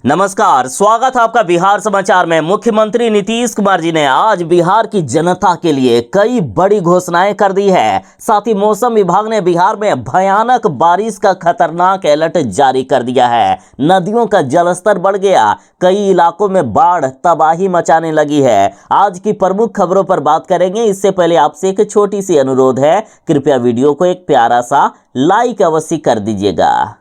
नमस्कार, स्वागत है आपका बिहार समाचार में। मुख्यमंत्री नीतीश कुमार जी ने आज बिहार की जनता के लिए कई बड़ी घोषणाएं कर दी है। साथ ही मौसम विभाग ने बिहार में भयानक बारिश का खतरनाक अलर्ट जारी कर दिया है। नदियों का जलस्तर बढ़ गया, कई इलाकों में बाढ़ तबाही मचाने लगी है। आज की प्रमुख खबरों पर बात करेंगे। इससे पहले आपसे एक छोटी सी अनुरोध है, कृपया वीडियो को एक प्यारा सा लाइक अवश्य कर दीजिएगा।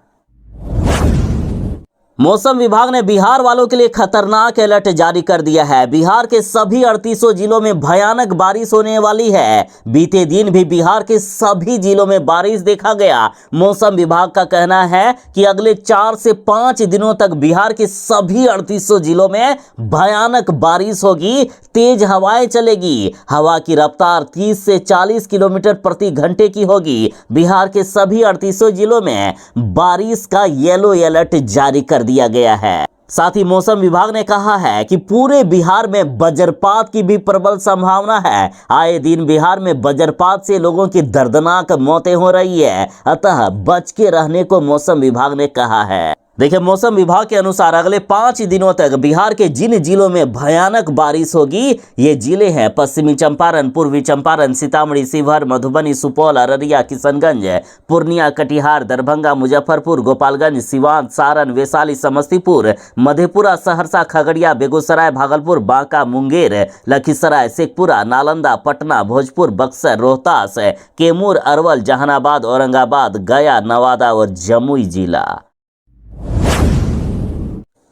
मौसम विभाग ने बिहार वालों के लिए खतरनाक अलर्ट जारी कर दिया है। बिहार के सभी 38 जिलों में भयानक बारिश होने वाली है। बीते दिन भी बिहार के सभी जिलों में बारिश देखा गया। मौसम विभाग का कहना है कि अगले 4 से 5 दिनों तक बिहार के सभी 38 जिलों में भयानक बारिश होगी। तेज हवाएं चलेगी। हवा की रफ्तार 30 से 40 किलोमीटर प्रति घंटे की होगी। बिहार के सभी 38 जिलों में बारिश का येलो अलर्ट जारी कर दिया गया है। साथ ही मौसम विभाग ने कहा है कि पूरे बिहार में वज्रपात की भी प्रबल संभावना है। आए दिन बिहार में वज्रपात से लोगों की दर्दनाक मौतें हो रही है, अतः बच के रहने को मौसम विभाग ने कहा है। देखिए, मौसम विभाग के अनुसार अगले 5 दिनों तक बिहार के जिन जिलों में भयानक बारिश होगी, ये जिले हैं पश्चिमी चंपारण, पूर्वी चंपारण, सीतामढ़ी, शिवहर, मधुबनी, सुपौल, अररिया, किशनगंज, पूर्णिया, कटिहार, दरभंगा, मुजफ्फरपुर, गोपालगंज, सिवान, सारण, वैशाली, समस्तीपुर, मधेपुरा, सहरसा, खगड़िया, बेगूसराय, भागलपुर, बांका, मुंगेर, लखीसराय, शेखपुरा, नालंदा, पटना, भोजपुर, बक्सर, रोहतास, कैमूर, अरवल, जहानाबाद, औरंगाबाद, गया, नवादा और जमुई जिला।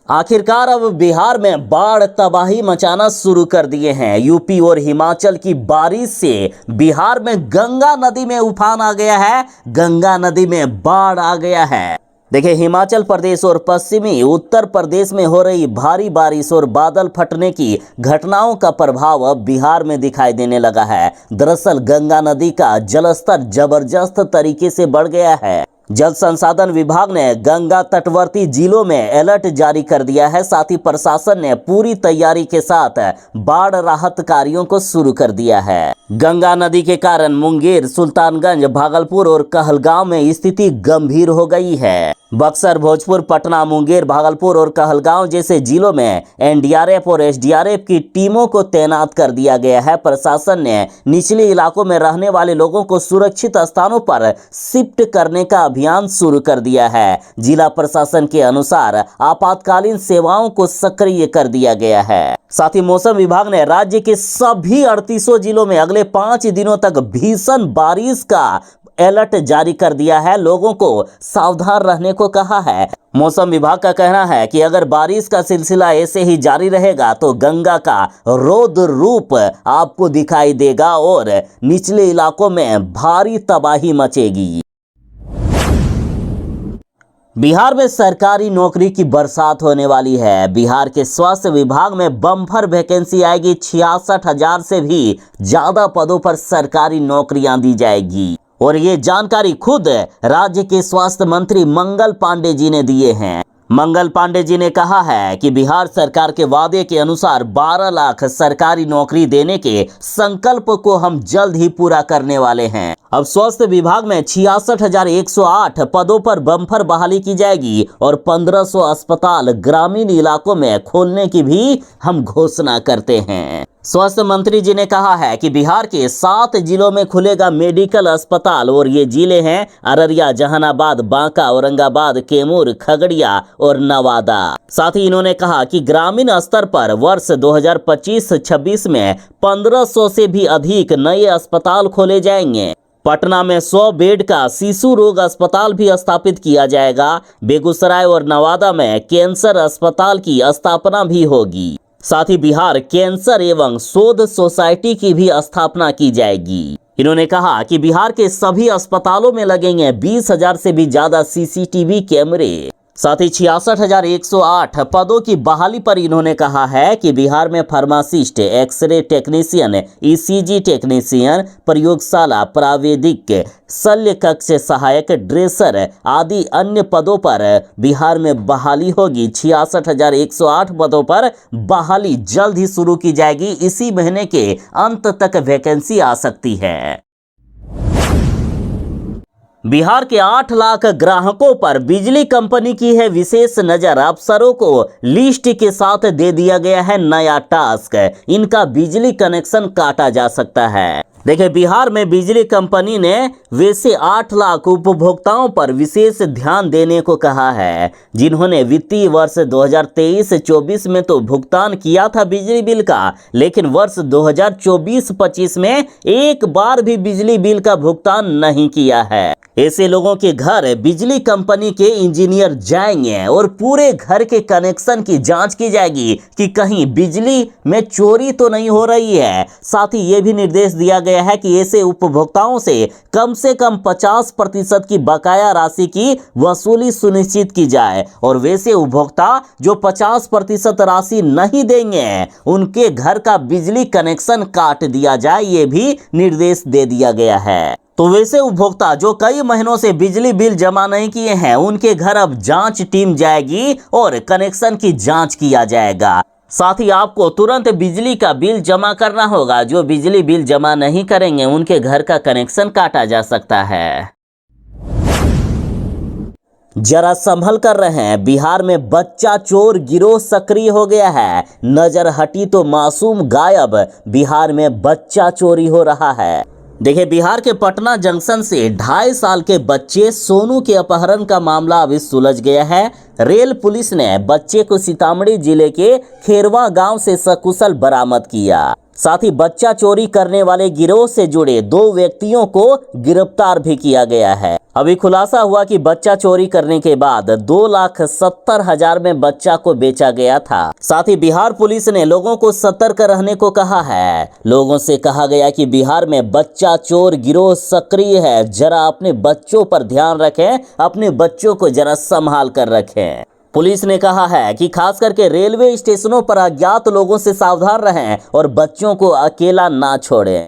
आखिरकार अब बिहार में बाढ़ तबाही मचाना शुरू कर दिए हैं। यूपी और हिमाचल की बारिश से बिहार में गंगा नदी में उफान आ गया है। गंगा नदी में बाढ़ आ गया है। देखिए, हिमाचल प्रदेश और पश्चिमी उत्तर प्रदेश में हो रही भारी बारिश और बादल फटने की घटनाओं का प्रभाव अब बिहार में दिखाई देने लगा है। दरअसल गंगा नदी का जलस्तर जबरदस्त तरीके से बढ़ गया है। जल संसाधन विभाग ने गंगा तटवर्ती जिलों में अलर्ट जारी कर दिया है। साथ ही प्रशासन ने पूरी तैयारी के साथ बाढ़ राहत कार्यों को शुरू कर दिया है। गंगा नदी के कारण मुंगेर, सुल्तानगंज, भागलपुर और कहलगांव में स्थिति गंभीर हो गई है। बक्सर, भोजपुर, पटना, मुंगेर, भागलपुर और कहलगांव जैसे जिलों में एनडीआरएफ और एसडीआरएफ की टीमों को तैनात कर दिया गया है। प्रशासन ने निचले इलाकों में रहने वाले लोगों को सुरक्षित स्थानों पर शिफ्ट करने का अभियान शुरू कर दिया है। जिला प्रशासन के अनुसार आपातकालीन सेवाओं को सक्रिय कर दिया गया है। साथ ही मौसम विभाग ने राज्य के सभी 38 जिलों में अगले 5 दिनों तक भीषण बारिश का अलर्ट जारी कर दिया है। लोगों को सावधान रहने को कहा है। मौसम विभाग का कहना है कि अगर बारिश का सिलसिला ऐसे ही जारी रहेगा तो गंगा का रौद्र रूप आपको दिखाई देगा और निचले इलाकों में भारी तबाही मचेगी। बिहार में सरकारी नौकरी की बरसात होने वाली है। बिहार के स्वास्थ्य विभाग में बम्पर वैकेंसी आएगी। 66,000 से भी ज्यादा पदों पर सरकारी नौकरियां दी जाएगी और ये जानकारी खुद राज्य के स्वास्थ्य मंत्री मंगल पांडे जी ने दिए हैं। मंगल पांडे जी ने कहा है कि बिहार सरकार के वादे के अनुसार 12 लाख सरकारी नौकरी देने के संकल्प को हम जल्द ही पूरा करने वाले हैं। अब स्वास्थ्य विभाग में 66,108 पदों पर बम्पर बहाली की जाएगी और 1500 अस्पताल ग्रामीण इलाकों में खोलने की भी हम घोषणा करते हैं। स्वास्थ्य मंत्री जी ने कहा है कि बिहार के 7 जिलों में खुलेगा मेडिकल अस्पताल और ये जिले हैं अररिया, जहानाबाद, बांका, औरंगाबाद, कैमूर, खगड़िया और नवादा। साथ ही इन्होंने कहा कि ग्रामीण स्तर पर वर्ष 2025-26 में 1500 से भी अधिक नए अस्पताल खोले जाएंगे। पटना में 100 बेड का शिशु रोग अस्पताल भी स्थापित किया जाएगा। बेगूसराय और नवादा में कैंसर अस्पताल की स्थापना भी होगी। साथ ही बिहार कैंसर एवं शोध सोसाइटी की भी स्थापना की जाएगी। इन्होंने कहा कि बिहार के सभी अस्पतालों में लगेंगे 20,000 से भी ज्यादा सीसीटीवी कैमरे। साथ ही 66,108 पदों की बहाली पर इन्होंने कहा है कि बिहार में pharmacist, x-ray technician, ECG technician, प्रयोगशाला प्राविधिक, शल्य कक्ष सहायक, ड्रेसर आदि अन्य पदों पर बिहार में बहाली होगी। 66,108 पदों पर बहाली जल्द ही शुरू की जाएगी। इसी महीने के अंत तक वैकेंसी आ सकती है। बिहार के 8 लाख ग्राहकों पर बिजली कंपनी की है विशेष नजर। अफसरों को लिस्ट के साथ दे दिया गया है नया टास्क, इनका बिजली कनेक्शन काटा जा सकता है। देखिए, बिहार में बिजली कंपनी ने वैसे 8 लाख उपभोक्ताओं पर विशेष ध्यान देने को कहा है, जिन्होंने वित्तीय वर्ष 2023-24 में तो भुगतान किया था बिजली बिल का, लेकिन वर्ष 2024-25 में एक बार भी बिजली बिल का भुगतान नहीं किया है। ऐसे लोगों के घर बिजली कंपनी के इंजीनियर जाएंगे और पूरे घर के कनेक्शन की जांच की जाएगी कि कहीं बिजली में चोरी तो नहीं हो रही है। साथ ही ये भी निर्देश दिया गया है कि ऐसे उपभोक्ताओं से कम 50% की बकाया राशि की वसूली सुनिश्चित की जाए, और वैसे उपभोक्ता जो 50% राशि नहीं देंगे उनके घर का बिजली कनेक्शन काट दिया जाए, ये भी निर्देश दे दिया गया है। तो वैसे उपभोक्ता जो कई महीनों से बिजली बिल जमा नहीं किए हैं, उनके घर अब जांच टीम जाएगी और कनेक्शन की जांच किया जाएगा। साथ ही आपको तुरंत बिजली का बिल जमा करना होगा। जो बिजली बिल जमा नहीं करेंगे उनके घर का कनेक्शन काटा जा सकता है। जरा संभल कर रहें, बिहार में बच्चा चोर गिरोह सक्रिय हो गया है। नजर हटी तो मासूम गायब, बिहार में बच्चा चोरी हो रहा है। देखिए, बिहार के पटना जंक्शन से 2.5 साल के बच्चे सोनू के अपहरण का मामला अभी सुलझ गया है। रेल पुलिस ने बच्चे को सीतामढ़ी जिले के खेरवा गांव से सकुशल बरामद किया। साथ ही बच्चा चोरी करने वाले गिरोह से जुड़े 2 व्यक्तियों को गिरफ्तार भी किया गया है। अभी खुलासा हुआ कि बच्चा चोरी करने के बाद 2,70,000 में बच्चा को बेचा गया था। साथ ही बिहार पुलिस ने लोगों को सतर्क रहने को कहा है। लोगों से कहा गया कि बिहार में बच्चा चोर गिरोह सक्रिय है, जरा अपने बच्चों पर ध्यान रखें, अपने बच्चों को जरा संभाल कर रखें। पुलिस ने कहा है कि खास करके रेलवे स्टेशनों पर अज्ञात लोगों से सावधान रहें और बच्चों को अकेला ना छोड़ें।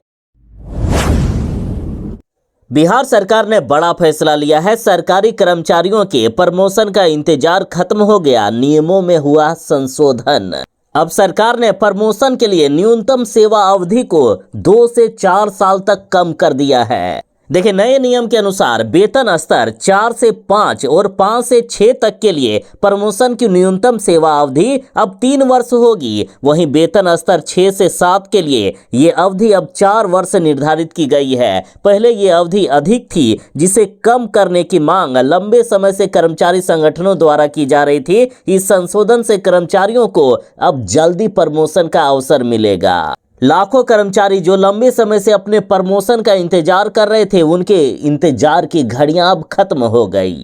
बिहार सरकार ने बड़ा फैसला लिया है। सरकारी कर्मचारियों के प्रमोशन का इंतजार खत्म हो गया, नियमों में हुआ संशोधन। अब सरकार ने प्रमोशन के लिए न्यूनतम सेवा अवधि को 2 से 4 साल तक कम कर दिया है। देखिए, नए नियम के अनुसार वेतन स्तर 4 से 5 और 5 से 6 तक के लिए प्रमोशन की न्यूनतम सेवा अवधि अब 3 वर्ष होगी। वहीं वेतन स्तर 6 से 7 के लिए ये अवधि अब 4 वर्ष निर्धारित की गई है। पहले ये अवधि अधिक थी, जिसे कम करने की मांग लंबे समय से कर्मचारी संगठनों द्वारा की जा रही थी। इस संशोधन से कर्मचारियों को अब जल्दी प्रमोशन का अवसर मिलेगा। लाखों कर्मचारी जो लंबे समय से अपने प्रमोशन का इंतजार कर रहे थे, उनके इंतजार की घड़ियां अब खत्म हो गई।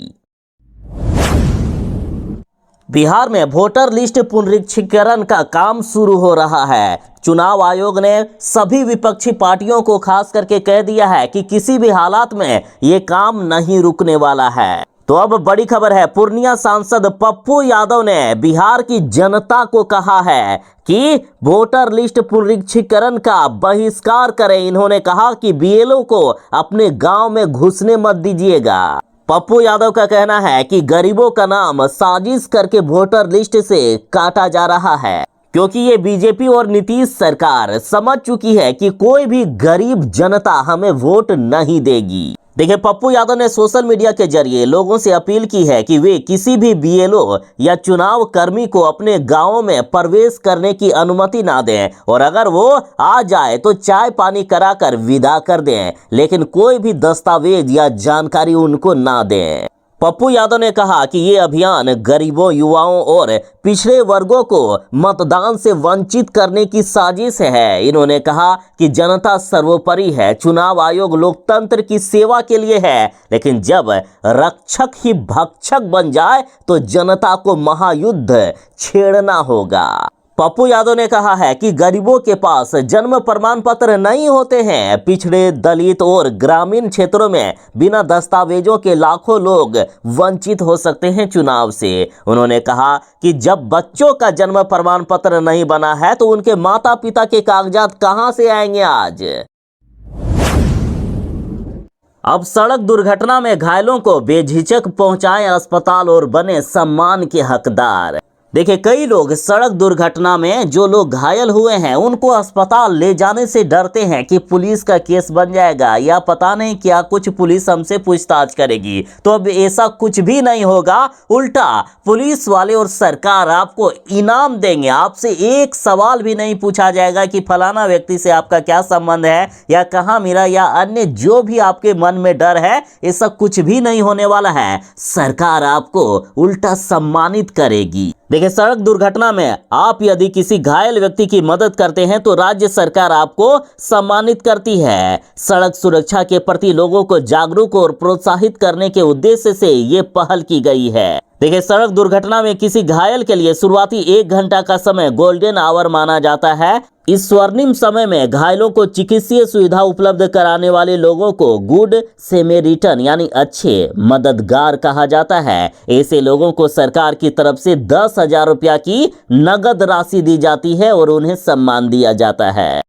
बिहार में वोटर लिस्ट पुनरीक्षीकरण का काम शुरू हो रहा है। चुनाव आयोग ने सभी विपक्षी पार्टियों को खास करके कह दिया है कि किसी भी हालात में ये काम नहीं रुकने वाला है। तो अब बड़ी खबर है, पूर्णिया सांसद पप्पू यादव ने बिहार की जनता को कहा है कि वोटर लिस्ट पुनरीक्षीकरण का बहिष्कार करें। इन्होंने कहा कि बीएलओ को अपने गांव में घुसने मत दीजिएगा। पप्पू यादव का कहना है कि गरीबों का नाम साजिश करके वोटर लिस्ट से काटा जा रहा है, क्योंकि ये बीजेपी और नीतीश सरकार समझ चुकी है कि कोई भी गरीब जनता हमें वोट नहीं देगी। देखिए, पप्पू यादव ने सोशल मीडिया के जरिए लोगों से अपील की है कि वे किसी भी बीएलओ या चुनाव कर्मी को अपने गांवों में प्रवेश करने की अनुमति ना दें, और अगर वो आ जाए तो चाय पानी कराकर विदा कर दें, लेकिन कोई भी दस्तावेज या जानकारी उनको ना दें। पप्पू यादव ने कहा कि ये अभियान गरीबों, युवाओं और पिछड़े वर्गों को मतदान से वंचित करने की साजिश है। इन्होंने कहा कि जनता सर्वोपरि है, चुनाव आयोग लोकतंत्र की सेवा के लिए है, लेकिन जब रक्षक ही भक्षक बन जाए तो जनता को महायुद्ध छेड़ना होगा। पप्पू यादव ने कहा है कि गरीबों के पास जन्म प्रमाण पत्र नहीं होते हैं। पिछड़े, दलित और ग्रामीण क्षेत्रों में बिना दस्तावेजों के लाखों लोग वंचित हो सकते हैं चुनाव से। उन्होंने कहा कि जब बच्चों का जन्म प्रमाण पत्र नहीं बना है तो उनके माता पिता के कागजात कहां से आएंगे आज। अब सड़क दुर्घटना में घायलों को बेझिझक पहुंचाएं अस्पताल और बने सम्मान के हकदार। देखिए, कई लोग सड़क दुर्घटना में जो लोग घायल हुए हैं उनको अस्पताल ले जाने से डरते हैं कि पुलिस का केस बन जाएगा या पता नहीं क्या कुछ पुलिस हमसे पूछताछ करेगी। तो अब ऐसा कुछ भी नहीं होगा, उल्टा पुलिस वाले और सरकार आपको इनाम देंगे। आपसे एक सवाल भी नहीं पूछा जाएगा कि फलाना व्यक्ति से आपका क्या संबंध है या कहाँ मिला या अन्य जो भी आपके मन में डर है, ऐसा कुछ भी नहीं होने वाला है। सरकार आपको उल्टा सम्मानित करेगी। देखिए, सड़क दुर्घटना में आप यदि किसी घायल व्यक्ति की मदद करते हैं तो राज्य सरकार आपको सम्मानित करती है। सड़क सुरक्षा के प्रति लोगों को जागरूक और प्रोत्साहित करने के उद्देश्य से ये पहल की गई है। देखिए, सड़क दुर्घटना में किसी घायल के लिए शुरुआती 1 घंटा का समय गोल्डन आवर माना जाता है। इस स्वर्णिम समय में घायलों को चिकित्सीय सुविधा उपलब्ध कराने वाले लोगों को गुड सेमेरिटन यानी अच्छे मददगार कहा जाता है। ऐसे लोगों को सरकार की तरफ से 10,000 रुपया की नगद राशि दी जाती है और उन्हें सम्मान दिया जाता है।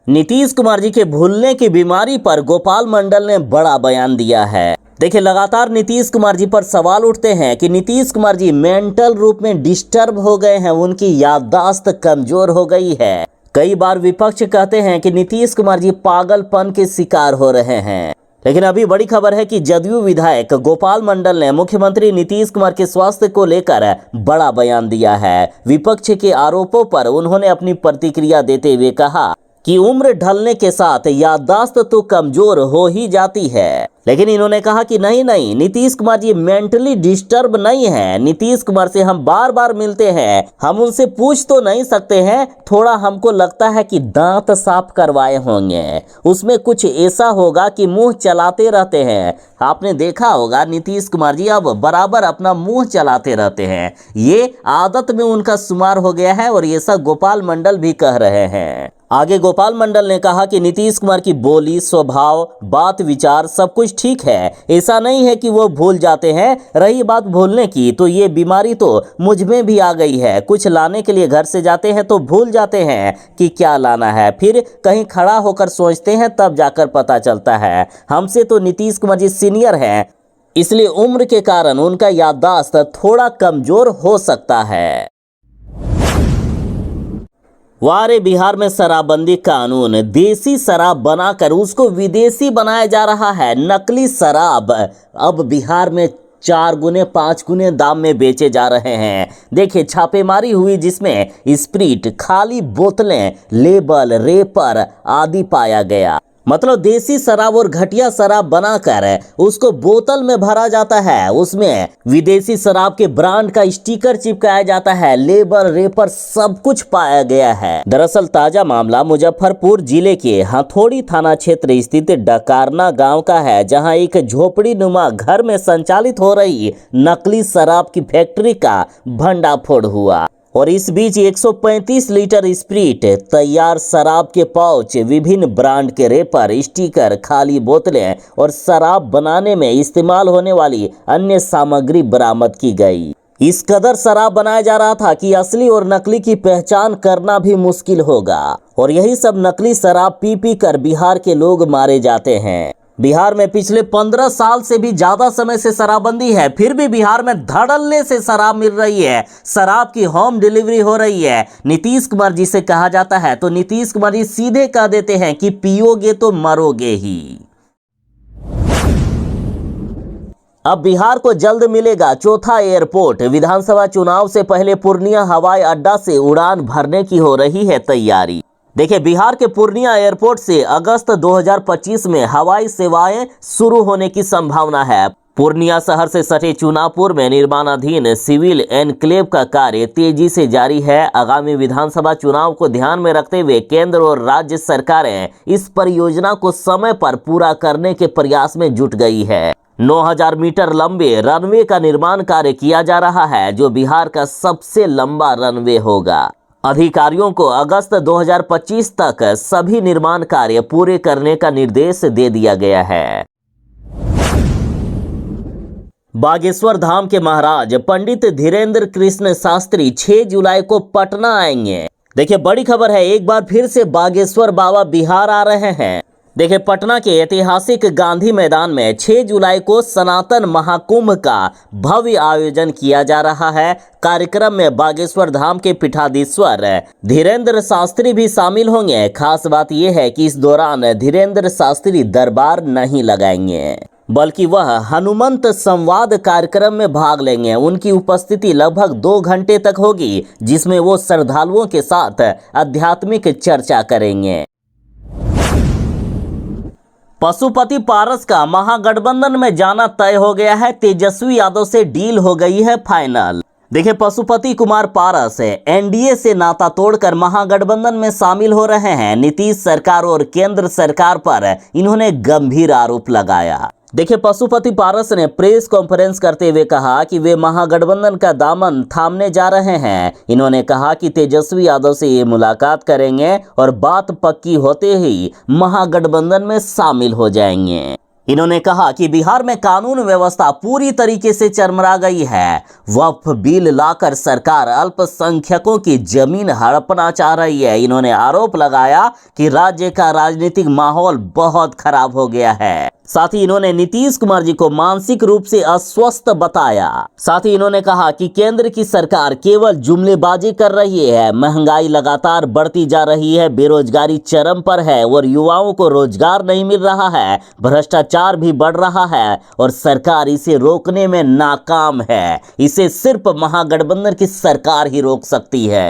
नीतीश कुमार जी के भूलने की बीमारी पर गोपाल मंडल ने बड़ा बयान दिया है। देखिए, लगातार नीतीश कुमार जी पर सवाल उठते हैं कि नीतीश कुमार जी मेंटल रूप में डिस्टर्ब हो गए हैं, उनकी याददाश्त कमजोर हो गई है। कई बार विपक्ष कहते हैं कि नीतीश कुमार जी पागलपन के शिकार हो रहे हैं। लेकिन अभी बड़ी खबर है कि जदयू विधायक गोपाल मंडल ने मुख्यमंत्री नीतीश कुमार के स्वास्थ्य को लेकर बड़ा बयान दिया है। विपक्ष के आरोपों पर उन्होंने अपनी प्रतिक्रिया देते हुए कहा कि उम्र ढलने के साथ याददाश्त तो कमजोर हो ही जाती है। लेकिन इन्होंने कहा कि नहीं, नीतीश कुमार जी मेंटली डिस्टर्ब नहीं है। नीतीश कुमार से हम बार बार मिलते हैं, हम उनसे पूछ तो नहीं सकते हैं। थोड़ा हमको लगता है कि दांत साफ करवाए होंगे, उसमें कुछ ऐसा होगा कि मुंह चलाते रहते हैं। आपने देखा होगा नीतीश कुमार जी अब बराबर अपना मुंह चलाते रहते हैं, ये आदत में उनका शुमार हो गया है और ऐसा गोपाल मंडल भी कह रहे हैं। आगे गोपाल मंडल ने कहा कि नीतीश कुमार की बोली, स्वभाव, बात विचार सब कुछ ठीक है, ऐसा नहीं है कि वो भूल जाते हैं। रही बात भूलने की, तो ये बीमारी तो मुझ में भी आ गई है। कुछ लाने के लिए घर से जाते हैं तो भूल जाते हैं कि क्या लाना है, फिर कहीं खड़ा होकर सोचते हैं, तब जाकर पता चलता है। हमसे तो नीतीश कुमार जी सीनियर हैं, इसलिए उम्र के कारण उनका याददाश्त थोड़ा कमजोर हो सकता है। वारे बिहार में शराबबंदी कानून, देसी शराब बनाकर उसको विदेशी बनाया जा रहा है। नकली शराब अब बिहार में 4 गुने 5 गुने दाम में बेचे जा रहे हैं। देखिए, छापेमारी हुई जिसमें स्प्रिट, खाली बोतलें, लेबल, रेपर आदि पाया गया। मतलब देसी शराब और घटिया शराब बनाकर उसको बोतल में भरा जाता है, उसमें विदेशी शराब के ब्रांड का स्टिकर चिपकाया जाता है, लेबल, रेपर सब कुछ पाया गया है। दरअसल ताजा मामला मुजफ्फरपुर जिले के हथौड़ी थाना क्षेत्र स्थित डकारना गांव का है, जहां एक झोपड़ी नुमा घर में संचालित हो रही नकली शराब की फैक्ट्री का भंडाफोड़ हुआ। और इस बीच 135 लीटर स्प्रिट, तैयार शराब के पाउच, विभिन्न ब्रांड के रेपर, स्टिकर, खाली बोतलें और शराब बनाने में इस्तेमाल होने वाली अन्य सामग्री बरामद की गई। इस कदर शराब बनाया जा रहा था कि असली और नकली की पहचान करना भी मुश्किल होगा। और यही सब नकली शराब पी कर बिहार के लोग मारे जाते हैं। बिहार में पिछले 15 साल से भी ज्यादा समय से शराबबंदी है, फिर भी बिहार में धड़ल्ले से शराब मिल रही है। शराब की होम डिलीवरी हो रही है। नीतीश कुमार जी से कहा जाता है तो नीतीश कुमार जी सीधे कह देते हैं कि पियोगे तो मरोगे ही। अब बिहार को जल्द मिलेगा चौथा एयरपोर्ट। विधानसभा चुनाव से पहले पूर्णिया हवाई अड्डा से उड़ान भरने की हो रही है तैयारी। देखिए, बिहार के पूर्णिया एयरपोर्ट से अगस्त 2025 में हवाई सेवाएं शुरू होने की संभावना है। पूर्णिया शहर से सटे चुनापुर में निर्माणाधीन सिविल एनक्लेव का कार्य तेजी से जारी है। आगामी विधानसभा चुनाव को ध्यान में रखते हुए केंद्र और राज्य सरकारें इस परियोजना को समय पर पूरा करने के प्रयास में जुट गई है। 9000 मीटर लंबे रनवे का निर्माण कार्य किया जा रहा है, जो बिहार का सबसे लंबा रनवे होगा। अधिकारियों को अगस्त 2025 तक सभी निर्माण कार्य पूरे करने का निर्देश दे दिया गया है। बागेश्वर धाम के महाराज पंडित धीरेन्द्र कृष्ण शास्त्री 6 जुलाई को पटना आएंगे। देखिए, बड़ी खबर है, एक बार फिर से बागेश्वर बाबा बिहार आ रहे हैं। देखिए, पटना के ऐतिहासिक गांधी मैदान में 6 जुलाई को सनातन महाकुंभ का भव्य आयोजन किया जा रहा है। कार्यक्रम में बागेश्वर धाम के पीठाधीश्वर धीरेंद्र शास्त्री भी शामिल होंगे। खास बात यह है कि इस दौरान धीरेंद्र शास्त्री दरबार नहीं लगाएंगे, बल्कि वह हनुमंत संवाद कार्यक्रम में भाग लेंगे। उनकी उपस्थिति लगभग 2 घंटे तक होगी, जिसमें वो श्रद्धालुओं के साथ आध्यात्मिक चर्चा करेंगे। पशुपति पारस का महागठबंधन में जाना तय हो गया है। तेजस्वी यादव से डील हो गई है फाइनल। देखिए, पशुपति कुमार पारस एनडीए से नाता तोड़कर महागठबंधन में शामिल हो रहे हैं। नीतीश सरकार और केंद्र सरकार पर इन्होंने गंभीर आरोप लगाया। देखिए, पशुपति पारस ने प्रेस कॉन्फ्रेंस करते हुए कहा कि वे महागठबंधन का दामन थामने जा रहे हैं। इन्होंने कहा कि तेजस्वी यादव से ये मुलाकात करेंगे और बात पक्की होते ही महागठबंधन में शामिल हो जाएंगे। इन्होंने कहा कि बिहार में कानून व्यवस्था पूरी तरीके से चरमरा गई है। वक्फ बिल लाकर सरकार अल्पसंख्यकों की जमीन हड़पना चाह रही है। इन्होंने आरोप लगाया कि राज्य का राजनीतिक माहौल बहुत खराब हो गया है। साथ ही इन्होंने नीतीश कुमार जी को मानसिक रूप से अस्वस्थ बताया। साथ ही इन्होंने कहा कि केंद्र की सरकार केवल जुमलेबाजी कर रही है। महंगाई लगातार बढ़ती जा रही है, बेरोजगारी चरम पर है और युवाओं को रोजगार नहीं मिल रहा है। भ्रष्टाचार भी बढ़ रहा है और सरकार इसे रोकने में नाकाम है। इसे सिर्फ महागठबंधन की सरकार ही रोक सकती है।